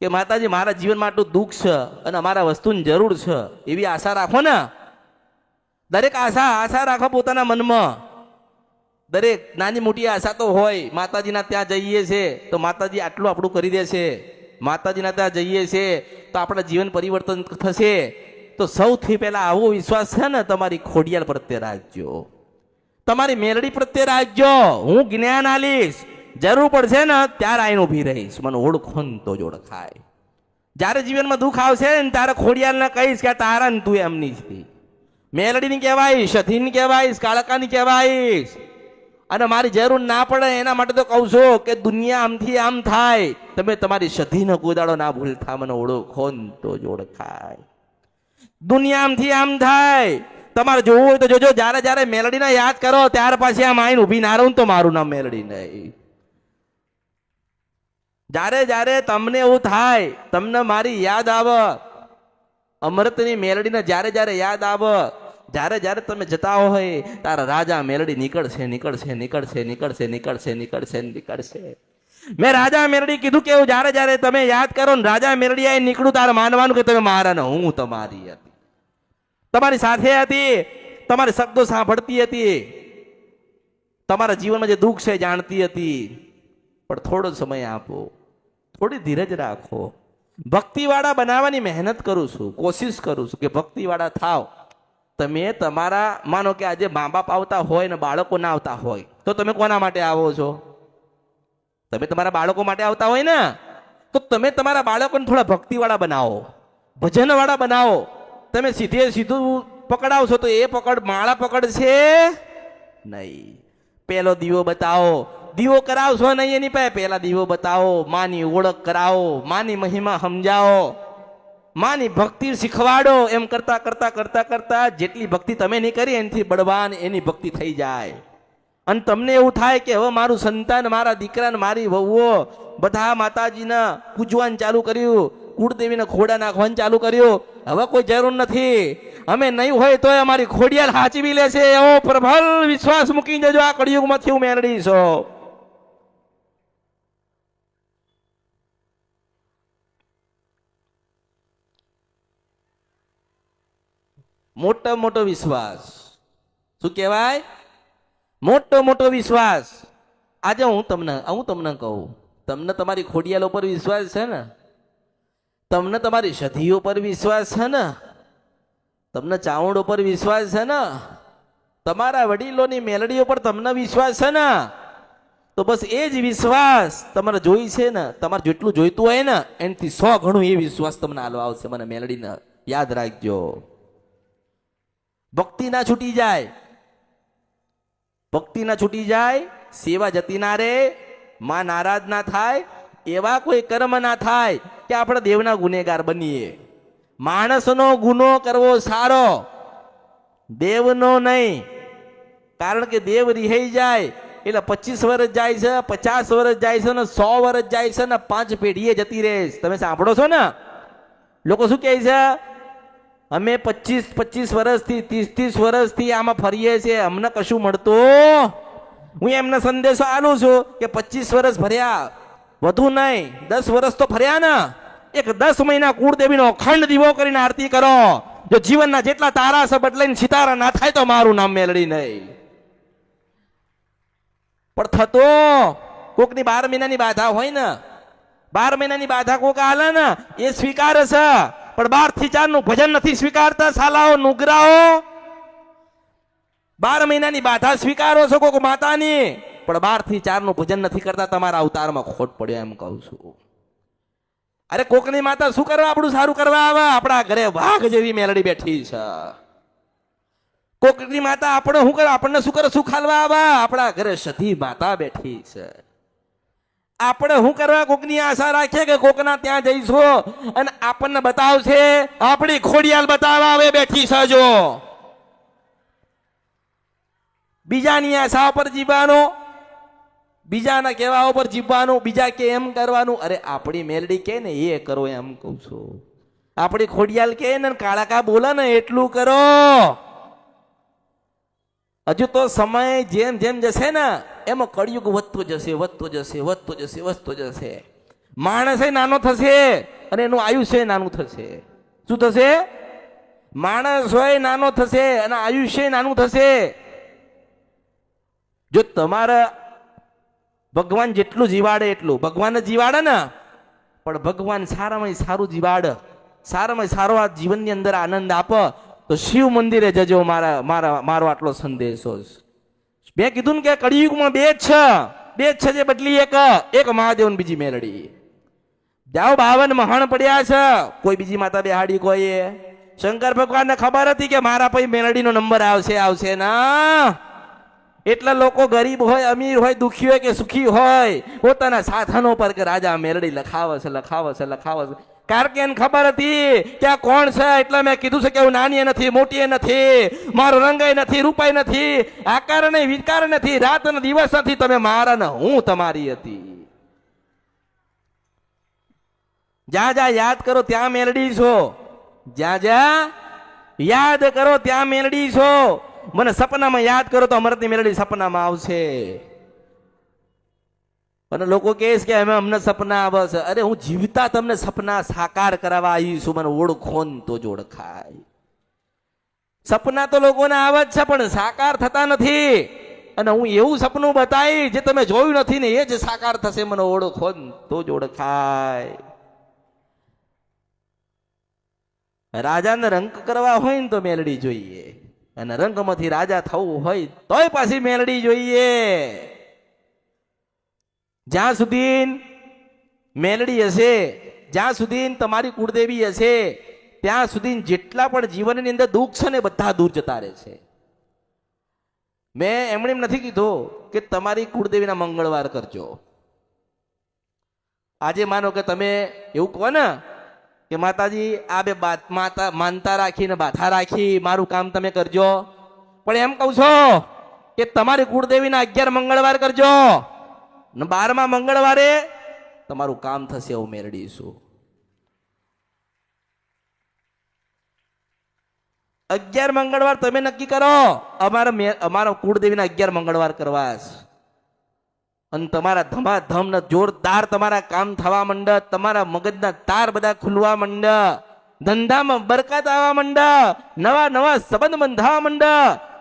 કે માતાજી મારા જીવનમાં આટલું દુઃખ છે અને અમારા વસ્તુની જરૂર છે, એવી આશા રાખો ને. દરેક આશા રાખો પોતાના મનમાં. દરેક નાની મોટી આશા તો હોય. માતાજીના ત્યાં જઈએ છે તો માતાજી આટલું આપણું કરી દેશે. માતાજીના ત્યાં જઈએ છે તો આપણા જીવન પરિવર્તન થશે. તો સૌથી પહેલા આવો વિશ્વાસ છે ને તમારી ખોડિયાર પ્રત્યે રાખજો, તમારી મેલડી પ્રત્યે રાખજો. હું જ્ઞાન આલીશ, જરૂર પડશે ને ત્યારે આઈને ઊભી રહીશ. મને ઓળખો ને તો જ ઓળખાય. જ્યારે જીવનમાં દુઃખ આવશે ને ત્યારે ખોડિયારને કહીશ કે તારા ને તું એમની જ મેલડીની કહેવાઈશ, સધીની કહેવાઈશ, કાળકાની કહેવાઈશ. અને મારી જરૂર ના પડે એના માટે તો કહું છું કે દુનિયા આમથી આમ થાય, તમે તમારી સધીનો કોદાડો ના ભૂલતા. મને ઓળખો ને તો જ ઓળખાય. દુનિયા આમથી આમ થાય. તમારે જોવું હોય તો જોજો. જ્યારે મેલડીને યાદ કરો ત્યાર પછી આમ આઈને ઊભી ના રહું તો મારું નામ મેલડી નહીં. જ્યારે તમને એવું થાય, તમને મારી યાદ આવે, અમૃતની મેલડીને જ્યારે યાદ આવે, જ્યારે તમે જતા હોય તારા રાજા મેલડી નીકળશે. મેં રાજા મેલડી કીધું કે જ્યારે તમે યાદ કરો ને રાજા મેલડી આઈ નીકળું, તારે માનવાનું કે તમે મારા ને હું તમારી હતી, તમારી સાથે હતી, તમારી શબ્દો સાંભળતી હતી, તમારા જીવનમાં જે દુઃખ છે જાણતી હતી. પણ થોડો સમય આપો, થોડી ધીરજ રાખો. ભક્તિવાળા બનાવવાની મહેનત કરું છું, કોશિશ કરું છું કે ભક્તિવાળા થાવ. તમે તમારા માનો કે આજે મા બાપ આવતા હોય ને બાળકો ના આવતા હોય તો તમે કોના માટે આવો છો? તમે તમારા બાળકો માટે આવતા હોય ને તો તમે તમારા બાળકોને થોડા ભક્તિવાળા બનાવો, ભજનવાળા બનાવો. તમે સીધું પકડાવશો તો એ માળા પકડશે નહીં. પેલો દીવો બતાવો, દીવો કરાવશો નહીં એની પાસે, પહેલા દીવો બતાવો, માની ઓળખ કરાવો, માની મહિમા સમજાવો, માની ભક્તિ શીખવાડો. એમ કરતા જેટલી ભક્તિ તમે નહીં કરી એનાથી બળવાન એની ભક્તિ થઈ જાય. અને તમને એવું થાય કે હવે મારું સંતાન, મારા દીકરા ને મારી વહુઓ બધા માતાજીને પૂજવાનું ચાલુ કર્યું, કુળદેવીને ખોડા નાખવાનું ચાલુ કર્યું. હવે કોઈ જરૂર નથી, અમે નહીં હોય તો અમારી ખોડિયાર હાચવી લેશે એવો પ્રબળ વિશ્વાસ મૂકી દેજો. આ કળિયુગમાંથી હું મેળવી છું. મોટો વિશ્વાસ. શું કહેવાય? મોટો વિશ્વાસ. આજે હું તમને કહું, તમને તમારી ખોડિયાલ ઉપર વિશ્વાસ છે ને, તમને તમારી સધીઓ પર વિશ્વાસ છે ને, તમને ચાવડ ઉપર વિશ્વાસ છે ને, તમારા વડીલોની મેલડીઓ પર તમને વિશ્વાસ છે ને, તો બસ એ જ વિશ્વાસ તમારે જોઈ છે ને, તમારે જેટલું જોઈતું હોય ને એનાથી 100 ગણું એ વિશ્વાસ તમને આલો આવશે. મને મેલડીને યાદ રાખજો. ભક્તિ ના છૂટી જાય, ભક્તિ ના છૂટી જાય, સેવા જતી ના રે, માં નારાજ ના થાય, એવા કોઈ કર્મ ના થાય કે આપણે દેવના ગુનેગાર બનીએ. માણસનો ગુનો કરવો સારો, દેવનો નહીં. કારણ કે દેવ રિહાઈ જાય એટલે 25 વર્ષ જાય છે, 50 વર્ષ જાય છે, ને 100 વર્ષ જાય છે, ને 5 પેઢીએ જતી રહે. તમે સાંભળો છો ને લોકો શું કહે છે, અમે 25 વર્ષથી 30 વર્ષથી આમાં ફરીએ છીએ, અમને કશું મળતું. હું એમને સંદેશો આલું છું કે 25 વર્ષ ભર્યા, વધુ નહીં 10 વર્ષ તો ફર્યા ને, એક 10 મહિના કુળદેવીનો અખંડ દીવો કરીને આરતી કરો. જો જીવનના જેટલા તારા છે બદલાઈને સિતારા ના થાય તો મારું નામ મેલડી નહીં. પણ થતો કોકની 12 મહિનાની બાધા હોય ને, 12 મહિનાની બાધા કોક હાલે ને એ સ્વીકાર છે, પણ 12 થી 4 નું ભજન નથી સ્વીકારતા. સાલાઓ નુગરાઓ 12 મહિનાની બાધા સ્વીકારો છો કોક માતાની, પણ 12 થી 4 નું ભજન નથી કરતા. તમારા અવતારમાં ખોટ પડ્યો એમ કહું છું. અરે કોકની માતા શું કરવા આપણું સારું કરવા આવે? આપણા ઘરે વાઘ જેવી મેલડી બેઠી છે. કોકની માતા આપણે શું કરે, આપણને શું કરે, શું ખાલવા આવે? આપણા ઘરે સધી માતા બેઠી છે. આપણે શું કરવા કોકની આશા રાખીએ કે કોકના ત્યાં જઈશું અને આપણને બતાવશે? આપણી ખોડિયાલ બતાવવા આવે બેઠી છે. જો બીજાની આશા પર જીવવાનો, બીજાના કહેવા ઉપર જીવવાનું, બીજા કે એમ કરવાનું. અરે આપણી મેલડી કે ને એ કરો એમ કહું છું. આપણી ખોડિયાલ કે ને કાળાકા બોલે ને એટલું કરો. હજુ તો સમય જેમ જેમ જશે ને એમાં કળિયુગ વધતો જશે, વધતો જશે, વધતો જશે, વધતો જશે. માણસ નાનો થશે અને એનું આયુષ્ય નાનું થશે. શું થશે? માણસ હોય નાનો થશે અને આયુષ્ય નાનું થશે. જો તમારા ભગવાન જેટલું જીવાડે એટલું, ભગવાન જીવાડે ને, પણ ભગવાન સારામાં સારું જીવાડે, સારામાં સારો આ જીવનની અંદર આનંદ આપે તો શિવ મંદિરે જજો. મારો આટલો સંદેશો. મેં કીધું ને કે કળિયુગમાં બે જ છે જે બદલી એક મહાદેવ ને બીજી મેલડી. જાઓ 52 મહાણ પડ્યા છે, કોઈ બીજી માતા બેહાડી કોઈ. શંકર ભગવાનને ખબર હતી કે મારા પછી મેલડીનો નંબર આવશે ના. એટલા લોકો ગરીબ હોય, અમીર હોય, દુખી હોય કે સુખી હોય, પોતાના સાધનો પર કે રાજા મેલડી લખાવે છે. કારણ કે એને ખબર હતી કે આ કોણ છે. એટલે મેં કીધું છે કે હું નાની નથી, મોટી નથી, મારો રંગાઈ નથી, રૂપાઈ નથી, આકાર નહીં, વિકાર નથી, રાત અને દિવસ નથી. તમે મારા ને હું તમારી હતી. જ્યાં યાદ કરો ત્યાં મેલડી છો. જ્યાં યાદ કરો ત્યાં મેલડી છો. મને સપનામાં યાદ કરો તો અમૃતની મેલડી સપનામાં આવશે. અને લોકો કહે છે કે અમને સપના આવે છે. અરે હું જીવતા તમને સપના સાકાર કરાવવા આવી છું. મને ઓળખો ને તો જ ઓળખાય. સપના તો લોકોને આવે જ છે પણ સાકાર થતા નથી. અને હું એવું સપનું બતાવી જે તમે જોયું નથી ને એ જ સાકાર થશે. મને ઓળખો ને તો જ ઓળખાય. રાજાને રંગ કરવા હોય ને તો મેલડી જોઈએ, અને રંગમાંથી રાજા થવું હોય તોય પાછી મેલડી જોઈએ. જ્યાં સુધી મેલડી હશે, જ્યાં સુધી તમારી કુળદેવી હશે, ત્યાં સુધી જેટલા પણ જીવનની અંદર દુઃખ છે ને બધા દૂર જતા રહે છે. મેં એમણે નથી કીધું કે તમારી કુળદેવીના મંગળવાર કરજો. આજે માનો કે તમે એવું કહો ને કે માતાજી આ બે માતા માનતા રાખીને બાધા રાખી મારું કામ તમે કરજો, પણ એમ કહું છો કે તમારી કુળદેવીના 11 મંગળવાર કરજો ને 12મા મંગળવારે તમારું કામ થશે એવું મેળવીશું. 11 મંગળવાર તમે નક્કી કરો. અમારા કુળદેવીના 11 મંગળવાર કરવા અને તમારા ધમાધમ ને જોરદાર તમારા કામ થવા માંડે. તમારા મગજના તાર બધા ખુલવા માંડે, ધંધામાં બરકત આવવા માંડે, નવા નવા સંબંધ બંધાવા માંડે.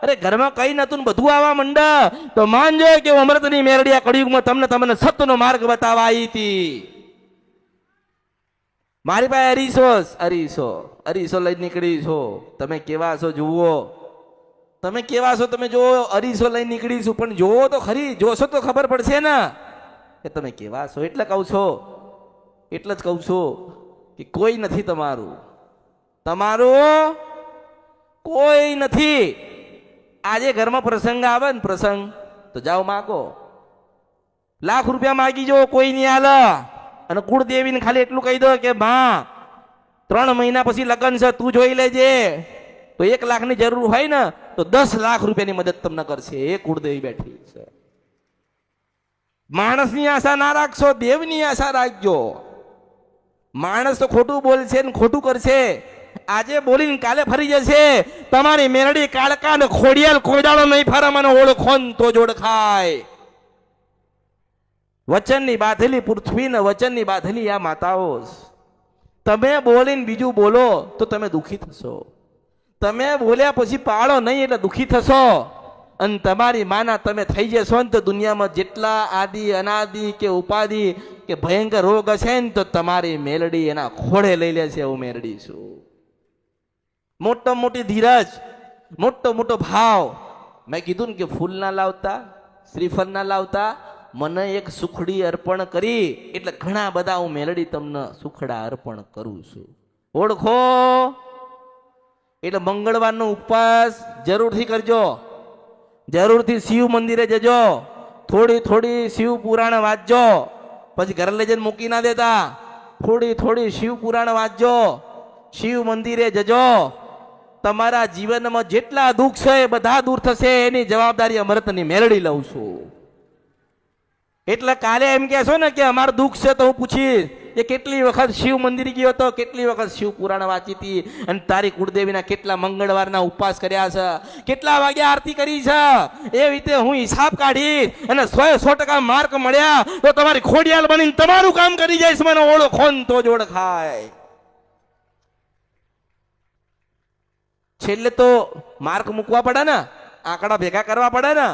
અરે ઘરમાં કઈ નતું બધું આવવા માંડે તો માનજો કે અમૃતની મેરડી આ કળિયુગમાં તમને સત્યનો માર્ગ બતાવવા આવી હતી. મારી પાસે અરીસો લઈ નીકળી છો. તમે કેવા છો જુઓ, તમે કેવા છો તમે જુઓ. અરીસો લઈ નીકળીશું પણ જોવો તો ખરી, જોશો તો ખબર પડશે ને કે તમે કેવા છો. એટલે કહું છો, એટલે જ કહું છું કે કોઈ નથી તમારું કોઈ નથી. આજે ઘરમાં પ્રસંગ આવે ને પ્રસંગ તો જાઓ માગો, લાખ રૂપિયા માગી જો, કોઈ નહીં હાલ. અને કુળદેવીને ખાલી એટલું કહી દો કે માં 3 મહિના પછી લગ્ન છે, તું જોઈ લેજે. તો 1 લાખની જરૂર હોય ને તો 10 લાખ રૂપિયાની મદદ તમને કરશે. એ કુળદેવી બેઠી છે. માણસની આશા ના રાખશો, દેવની આશા રાખજો. માણસ તો ખોટું બોલશે ને ખોટું કરશે, આજે બોલીને કાલે ફરી જશે. તમારી મેરડી કાળકા ને ખોડિયાલ કોયડાળો નહીં ફરે, મને ઓળખો ને તો જ ઓળખાય. વચનની બાંધેલી પૃથ્વી ને વચનની બાંધેલી આ માતાઓ. તમે બોલીને બીજું બોલો તો તમે દુઃખી થશો. તમે બોલ્યા પછી પાળો નહીં એટલે દુઃખી થશો. અને તમારી માના તમે થઈ જશો ને તો દુનિયામાં જેટલા આદિ અનાદિ કે ઉપાધિ કે ભયંકર રોગ હશે ને તો તમારી મેલડી એના ખોળે લઈ લેશે. હું મેલડી છું. મોટો મોટી ધીરજ, મોટો મોટો ભાવ. મેં કીધું ને કે ફૂલ ના લાવતા, શ્રીફળ ના લાવતા, મને એક સુખડી અર્પણ કરી એટલે ઘણા બધા હું મેલડી તમને સુખડા અર્પણ કરું છું. ઓળખો. એટલે મંગળવારનો ઉપવાસ જરૂરથી કરજો. જરૂરથી શિવ મંદિરે જજો, થોડી થોડી શિવ પુરાણ વાંચજો. પછી ઘરે લઈ જઈને મૂકી ના દેતા, થોડી થોડી શિવ પુરાણ વાંચજો, શિવ મંદિરે જજો. તમારા જીવનમાં જેટલા દુઃખ છે એ બધા દૂર થશે. એની જવાબદારી અમૃતની મેળડી લઉં છું. એટલે કાલે એમ કહેશો ને કે અમારું દુઃખ છે તો હું પૂછીશ એ કેટલી વખત શિવ મંદિર ગયો હતો, કેટલી વખત શિવ પુરાણ વાંચી હતી, અને તારી કુળદેવીના કેટલા મંગળવારના ઉપવાસ કર્યા છે, કેટલા વાગે આરતી કરી છે. એ રીતે હું હિસાબ કાઢી અને 100% માર્ક મળ્યા તો તમારી ખોડિયાલ બનીને તમારું કામ કરી જઈશ. મને ઓળખો ને તો જ ઓળખાય. છેલ્લે તો માર્ક મૂકવા પડે ને, આંકડા ભેગા કરવા પડે ને.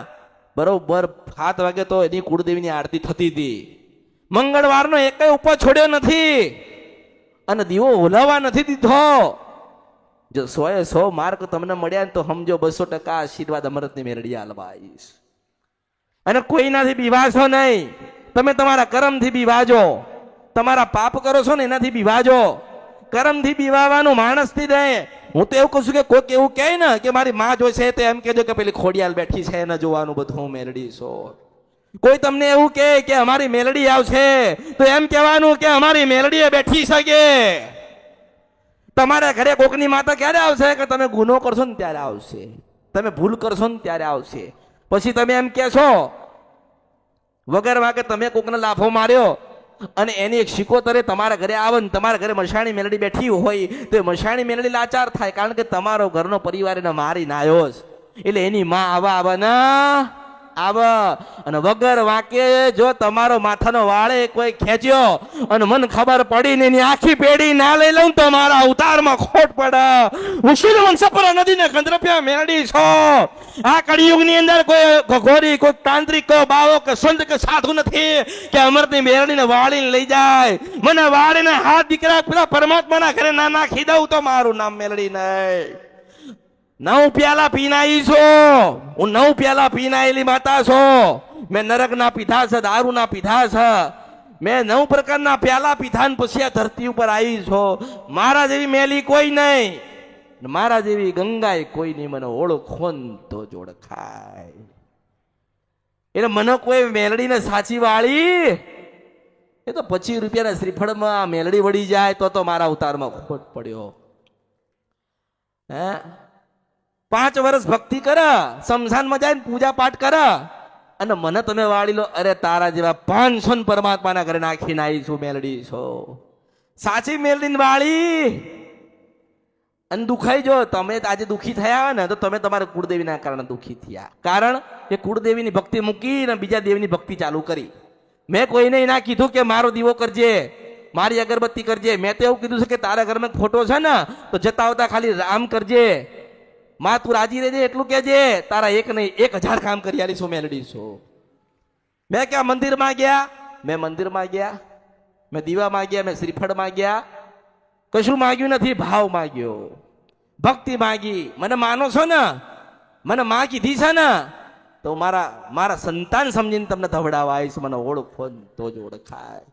બરોબર 7 વાગે તો એની કુળદેવીની આરતી થતી હતી. મંગળવારનો એકેય ઉપવાસ છોડ્યો નથી અને દીવો ઓલાવા નથી દીધો. જો 100 માર્ક તમને મળ્યા ને તો સમજો 200% આશીર્વાદ અમૃતની મેળડી આલવાઈશ. અને કોઈનાથી બીવાશો નહીં. તમે તમારા કર્મથી બીવાજો. તમારા પાપ કરો છો ને એનાથી બીવાજો. કર્મથી બીવાવાનું માણસથી નહીં. હું તો એવું કહું છું કે કોઈક એવું કહે ને કે મારી માં જોઈશે તો એમ કહેજો કે પેલી ખોડિયાલ બેઠી છે એને જોવાનું બધું મેળડી છો. કોઈ તમને એવું કહે કે અમારી મેલડી આવશે તો એમ કહેવાનું કે અમારી મેલડીએ બેઠી શકે. તમારા ઘરે કોકની માતા ક્યારે આવશે કે તમે ગુનો કરશો ને ત્યારે આવશે, તમે ભૂલ કરશો ને ત્યારે આવશે. પછી તમે એમ કહેશો વગર વાગે તમે કોકને લાફો માર્યો અને એની એક શિકોતરે તમારા ઘરે આવે ને તમારા ઘરે મશાણી મેલડી બેઠી હોય તો એ મશાણી મેલડી લાચાર થાય, કારણ કે તમારો ઘરનો પરિવાર એને મારી નાયો છે. એટલે એની માં આવા ના આવે. અને વગર વાંકે જો તમારો માથાનો વાળે કોઈ ખેંચ્યો અને મને ખબર પડી ને એની આખી પેઢી ના લઈ લઉં તો મારા અવતારમાં ખોટ પડે. હું શિલવંશપર નદીને કંદરપ્યા મેળડી છો. આ કળિયુગની અંદર કોઈ ઘોરી, કોઈ તાંત્રિક, કોઈ બાવો કે સંત કે સાધુ નથી કે અમૃતની મેળડીને વાળીને લઈ જાય. મને વાળીને હાથ દીકરા પેલા પરમાત્માના ઘરે ના નાખી દઉં તો મારું નામ મેળડી નહીં. 9 પ્યાલા પીનાઈ છો. હું 9 પ્યાલા પીનાયેલી માતા છો. મેં નરક ના પીધા છે, દારૂ ના પીધા છે. મેં 9 પ્રકારના પ્યાલા પીધા ને પછી આ ધરતી ઉપર આવી છો. મારા જેવી મેલી કોઈ નહીં, મારા જેવી ગંગાએ કોઈ નહીં. મને ઓળખો ને તો જ ઓળખાય. એટલે મને કોઈ મેલડીને સાચી વાળી એ તો 25 રૂપિયાના શ્રીફળમાં મેલડી વળી જાય તો મારા અવતારમાં ખોટ પડ્યો. હે 5 વર્ષ ભક્તિ કરે, શમશાનમાં જાય પૂજા પાઠ કરે અને મને તમે વાળી લો. અરે તારા જેવા 500 પરમાત્માના ઘરે નાખીને આવી છું મેલડી છો. સાચી મેલડીને વાળી અને દુખાઈ. જો તમે આજે દુખી થયા ને તો તમે તમારા કુળદેવીના કારણે દુખી થયા. કારણ કે કુળદેવીની ભક્તિ મૂકીને બીજા દેવની ભક્તિ ચાલુ કરી. મેં કોઈને ના કીધું કે મારો દીવો કરજે, મારી અગરબત્તી કરજે. મેં તો એવું કીધું છે કે તારા ઘરમાં ફોટો છે ને તો જતા આવતા ખાલી રામ કરજે, માં તું રાજી રહેજે એટલું કહેજે. તારા એક નહીં 1000 કામ કરી આલીશું મેલડી છો. મેં ક્યાં મંદિરમાં ગયા? મેં મંદિરમાં ગયા, મેં દીવા માંગ્યા, મેં શ્રીફળ માંગ્યા. કશું માંગ્યું નથી, ભાવ માંગ્યો, ભક્તિ માંગી. મને માનો છો ને, મને માં કીધી છે ને તો મારા સંતાન સમજીને તમને ધવડાવવા આવીશ. મને ઓળખો તો જ ઓળખાય.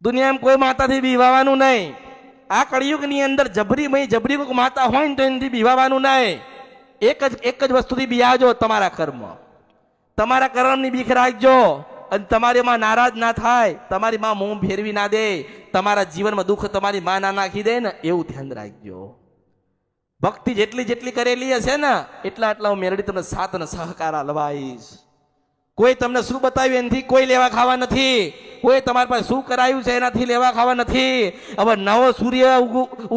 દુનિયામાં કોઈ માતાથી બીવાવાનું નહીં. આ કળિયુગની અંદર જબરી કોઈક માતા હોય ને તો એનાથી બીવાવાનું નહીં. એક જ વસ્તુથી બિયાજો, તમારા કર્મ. તમારા કર્મની બીક રાખજો અને તમારી માં નારાજ ના થાય, તમારી માં મોં ફેરવી ના દે, તમારા જીવનમાં દુઃખ તમારી માં ના નાખી દે ને એવું ધ્યાન રાખજો. ભક્તિ જેટલી કરેલી હશે ને એટલા હું મેરડી તમને સાથ અને સહકાર આલવાઈશ. કોઈ તમને શું બતાવ્યું એનાથી કોઈ લેવા ખાવા નથી, કોઈ તમારી પાસે શું કરાયું છે એનાથી લેવા ખાવા નથી. હવે નવો સૂર્ય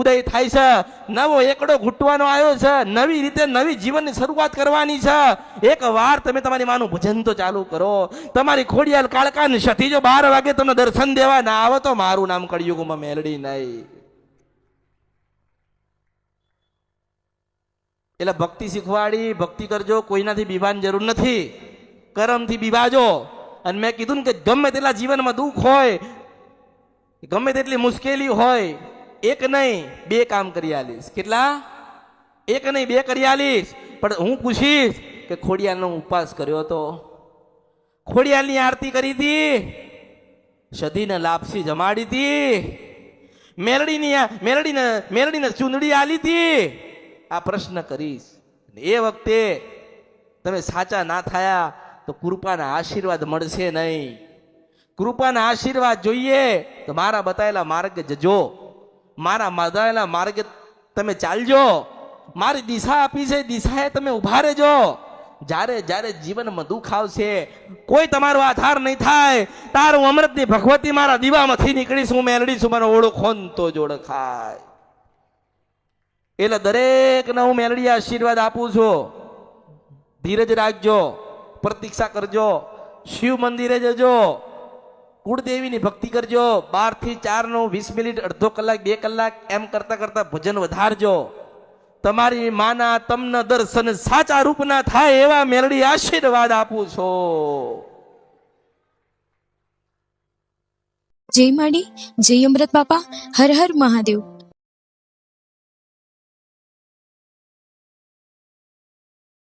ઉદય થાય છે, નવો એકડો ઘૂંટવાનો આવ્યો છે, નવી રીતે નવી જીવનની શરૂઆત કરવાની છે. એક વાર તમે તમારી માનું ભજન તો ચાલુ કરો. તમારી ખોડિયાલ કાળકાની સતી જો 12 વાગે તમને દર્શન દેવા ના આવે તો મારું નામ કળિયુગમાં મેલડી નહીં. એટલે ભક્તિ શીખવાડી, ભક્તિ કરજો, કોઈનાથી બીવાની જરૂર નથી, કર્મથી બીવાજો. અને મેં કીધું ને કે ગમે તેટલા જીવનમાં દુઃખ હોય, ગમે તેટલી મુશ્કેલી હોય, એક નહીં 2 કામ કરી આલીશ. કેટલા? એક નહીં 2 કરી આલીશ. પણ હું પૂછીશ કે ખોડિયાલનો ઉપવાસ કર્યો હતો, ખોડિયાલની આરતી કરી હતી, સધીને લાપસી જમાડી હતી, મેલડીને ચૂંદડી આલી હતી? આ પ્રશ્ન કરીશ. એ વખતે તમે સાચા ના થયા તો કૃપાના આશીર્વાદ મળશે નહીં. કૃપાના આશીર્વાદ જોઈએ તો મારા બતાવેલા માર્ગે જજો, મારા બતાવેલા માર્ગે તમે ચાલજો, મારી દિશા આપી છે દિશાએ તમે ઉભા રહેજો. જ્યારે જીવનમાં દુઃખ આવશે કોઈ તમારો આધાર નહીં થાય. તારું અમૃતની ભગવતી મારા દીવામાંથી નીકળીશ, હું મેલડી છું, મારો ઓળખો તો જ ઓળખાય. એટલે દરેકને હું મેલડી આશીર્વાદ આપું છું. ધીરજ રાખજો, પ્રતીક્ષા કરજો, શિવ મંદિરે જજો, કુળદેવીની ભક્તિ કરજો. 12 થી 4 નું 20 મિનિટ, અડધો કલાક, 2 કલાક એમ કરતા ભજન વધારજો. તમારી માના તમને દર્શન સાચા રૂપના થાય એવા મેલડી આશીર્વાદ આપું છું. જય માડી, જય અમૃત બાપા, હર હર મહાદેવ.